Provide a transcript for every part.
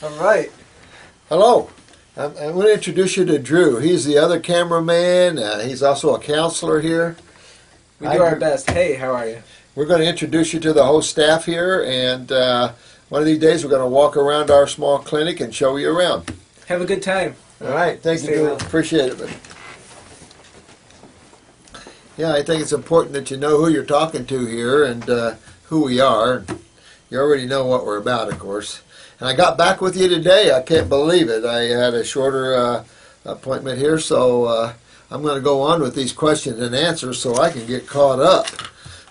All right. Hello. I'm going to introduce you to Drew. He's the other cameraman. He's also a counselor here. We do our best. Hey, how are you? We're going to introduce you to the whole staff here, and one of these days we're going to walk around our small clinic and show you around. Have a good time. All right. Thank you, Drew. Well. Appreciate it. Yeah, I think it's important that you know who you're talking to here and who we are. You already know what we're about, of course. And I got back with you today. I can't believe it. I had a shorter appointment here, so I'm going to go on with these questions and answers so I can get caught up.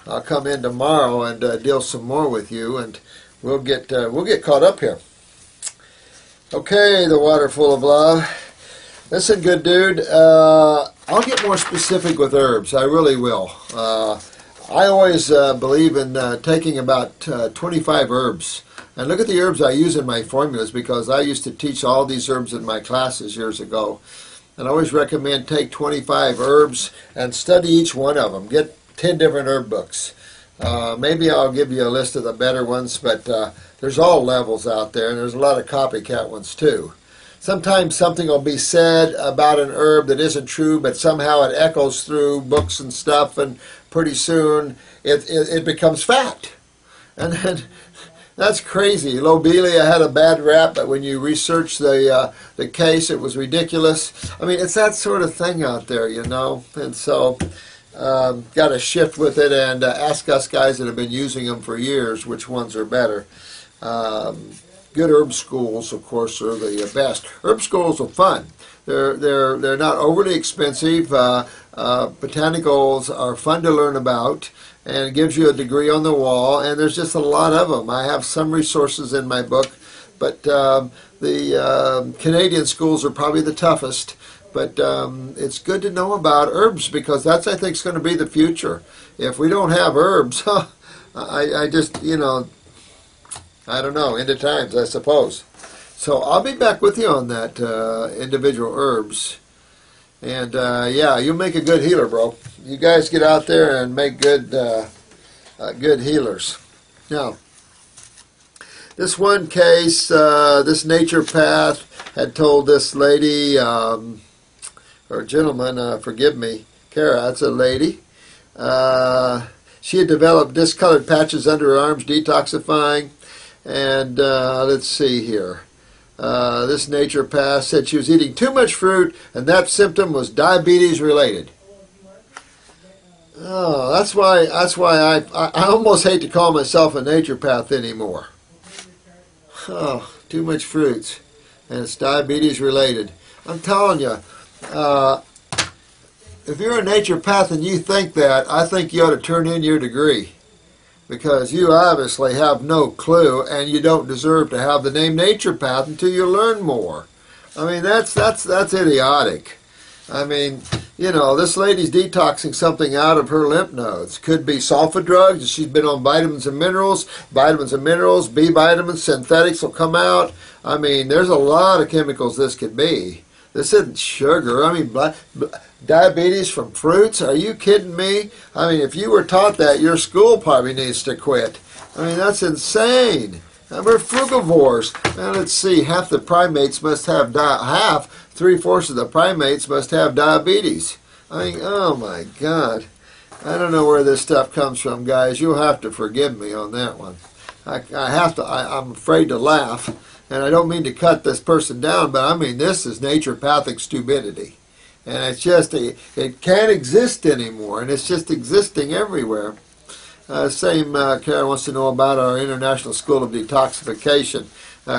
I'll come in tomorrow and deal some more with you, and we'll get caught up here. Okay, the water full of love. Listen, good dude. I'll get more specific with herbs. I really will. I always believe in taking about 25 herbs. And look at the herbs I use in my formulas, because I used to teach all these herbs in my classes years ago. And I always recommend take 25 herbs and study each one of them. Get 10 different herb books. Maybe I'll give you a list of the better ones, but there's all levels out there, and there's a lot of copycat ones too. Sometimes something will be said about an herb that isn't true, but somehow it echoes through books and stuff, and pretty soon it becomes fact. And then that's crazy. Lobelia had a bad rap, but when you research the case, it was ridiculous. I mean, it's that sort of thing out there, you know. And so, got to shift with it and ask us guys that have been using them for years which ones are better. Good herb schools, of course, are the best. Herb schools are fun. They're not overly expensive. Botanicals are fun to learn about, and it gives you a degree on the wall. And there's just a lot of them. I have some resources in my book, but the Canadian schools are probably the toughest. But it's good to know about herbs, because that's, I think, is going to be the future. If we don't have herbs, I just, you know, I don't know, end of times, I suppose. So I'll be back with you on that individual herbs. And yeah, you'll make a good healer, bro. You guys get out there and make good good healers. Now, this one case, this naturopath had told this lady, or gentleman, forgive me, Kara, that's a lady. She had developed discolored patches under her arms, detoxifying. And let's see here. This naturopath said she was eating too much fruit, and that symptom was diabetes related. Oh, that's why I almost hate to call myself a naturopath anymore. Oh, too much fruits, and it's diabetes related. I'm telling you, if you're a naturopath and you think that, I think you ought to turn in your degree. Because you obviously have no clue, and you don't deserve to have the name naturopath until you learn more. I mean, that's idiotic. I mean, you know, this lady's detoxing something out of her lymph nodes. Could be sulfa drugs. She's been on vitamins and minerals, B vitamins, synthetics will come out. I mean, there's a lot of chemicals this could be. This isn't sugar. I mean, diabetes from fruits? Are you kidding me? I mean, if you were taught that, your school probably needs to quit. I mean, that's insane. And we're frugivores. Now, let's see. Half the primates must have three-fourths of the primates must have diabetes. I mean, oh my God. I don't know where this stuff comes from, guys. You'll have to forgive me on that one. I'm afraid to laugh. And I don't mean to cut this person down, but I mean, this is naturopathic stupidity. And it's just, it can't exist anymore, and it's just existing everywhere. Karen wants to know about our International School of Detoxification.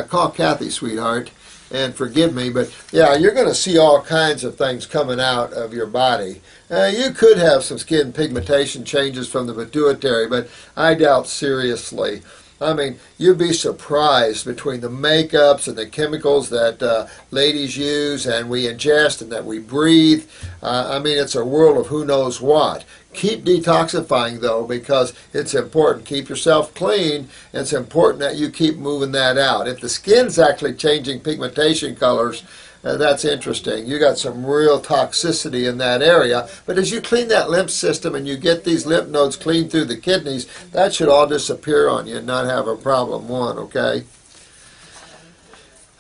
Call Kathy, sweetheart, and forgive me, but yeah, you're going to see all kinds of things coming out of your body. You could have some skin pigmentation changes from the pituitary, but I doubt seriously. I mean, you'd be surprised between the makeups and the chemicals that ladies use and we ingest and that we breathe. I mean, it's a world of who knows what. Keep detoxifying, though, because it's important. Keep yourself clean. And it's important that you keep moving that out. If the skin's actually changing pigmentation colors, that's interesting. You got some real toxicity in that area. But as you clean that lymph system and you get these lymph nodes cleaned through the kidneys, that should all disappear on you and not have a problem, okay?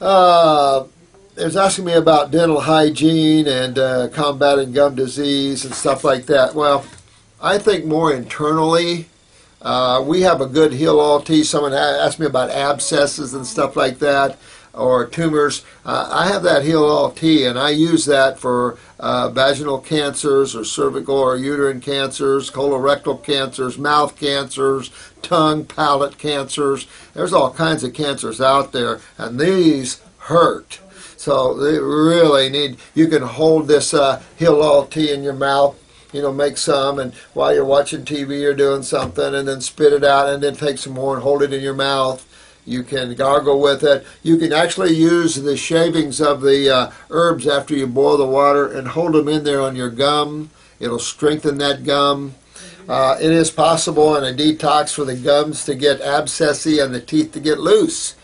It was asking me about dental hygiene and combating gum disease and stuff like that. Well, I think more internally. We have a good heal all tea. Someone asked me about abscesses and stuff like that, or tumors. I have that heal all tea, and I use that for vaginal cancers or cervical or uterine cancers, colorectal cancers, mouth cancers, tongue, palate cancers. There's all kinds of cancers out there, and these hurt. So they really need, you can hold this heal all tea in your mouth, make some, and while you're watching TV or doing something, and then spit it out, and then take some more and hold it in your mouth. You can gargle with it. You can actually use the shavings of the herbs after you boil the water and hold them in there on your gum. It'll strengthen that gum. It is possible in a detox for the gums to get abscessy and the teeth to get loose.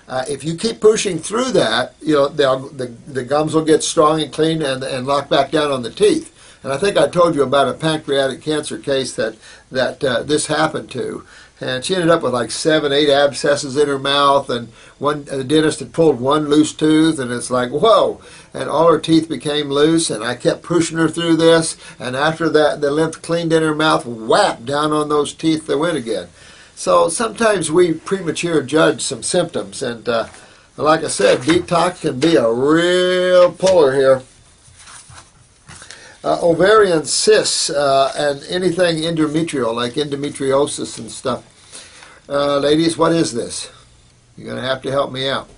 If you keep pushing through that, the gums will get strong and clean and lock back down on the teeth. And I think I told you about a pancreatic cancer case that this happened to. And she ended up with like 7, 8 abscesses in her mouth, and the dentist had pulled one loose tooth, and it's like, whoa! And all her teeth became loose, and I kept pushing her through this, and after that, the lymph cleaned in her mouth, whap, down on those teeth they went again. So sometimes we premature judge some symptoms, and like I said, detox can be a real puller here. Ovarian cysts and anything endometrial, like endometriosis and stuff. Ladies, what is this? You're going to have to help me out.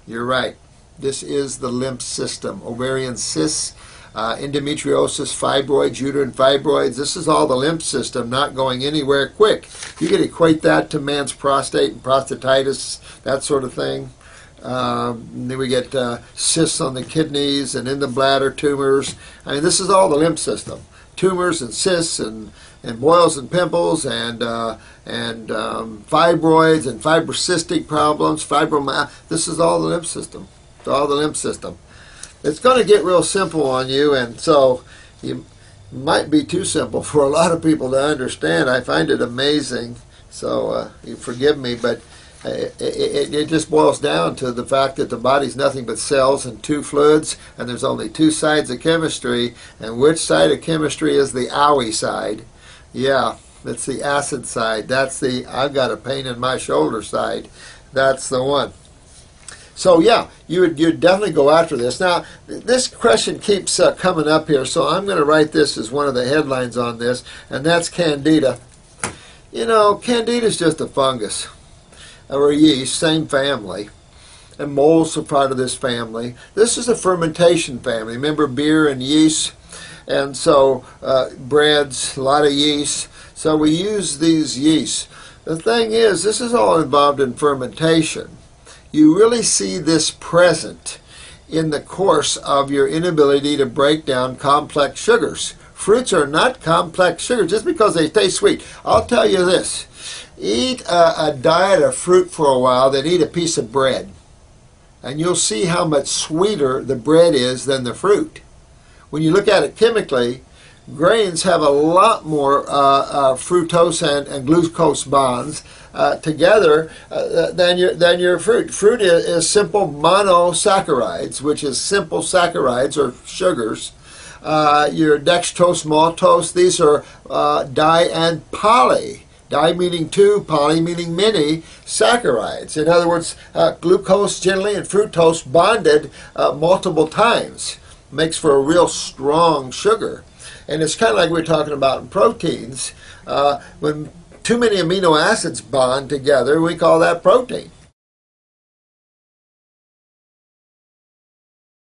You're right. This is the lymph system. Ovarian cysts, endometriosis, fibroids, uterine fibroids. This is all the lymph system, not going anywhere quick. You can equate that to man's prostate and prostatitis, that sort of thing. Then we get cysts on the kidneys and in the bladder, tumors. I mean, this is all the lymph system. Tumors and cysts and boils and pimples and fibroids and fibrocystic problems, fibromyalgia. This is all the lymph system. It's all the lymph system. It's going to get real simple on you, and so you might be too simple for a lot of people to understand. I find it amazing, so you forgive me, but it just boils down to the fact that the body's nothing but cells and 2 fluids, and there's only 2 sides of chemistry, and which side of chemistry is the owie side? Yeah, it's the acid side. That's the I've got a pain in my shoulder side. That's the one. So yeah, you'd definitely go after this. Now, this question keeps coming up here, so I'm going to write this as one of the headlines on this, and that's Candida. Candida is just a fungus, or a yeast, same family. And molds are part of this family. This is a fermentation family. Remember beer and yeast? And so breads, a lot of yeast. So we use these yeasts. The thing is, this is all involved in fermentation. You really see this present in the course of your inability to break down complex sugars. Fruits are not complex sugars just because they taste sweet. I'll tell you this. Eat a diet of fruit for a while, then eat a piece of bread. And you'll see how much sweeter the bread is than the fruit. When you look at it chemically, grains have a lot more fructose and glucose bonds together than your fruit. Fruit is simple monosaccharides, which is simple saccharides or sugars. Your dextrose, maltose, these are di and poly. Di meaning 2, poly meaning many, saccharides. In other words, glucose generally and fructose bonded multiple times. Makes for a real strong sugar. And it's kind of like we're talking about in proteins. When too many amino acids bond together, we call that protein.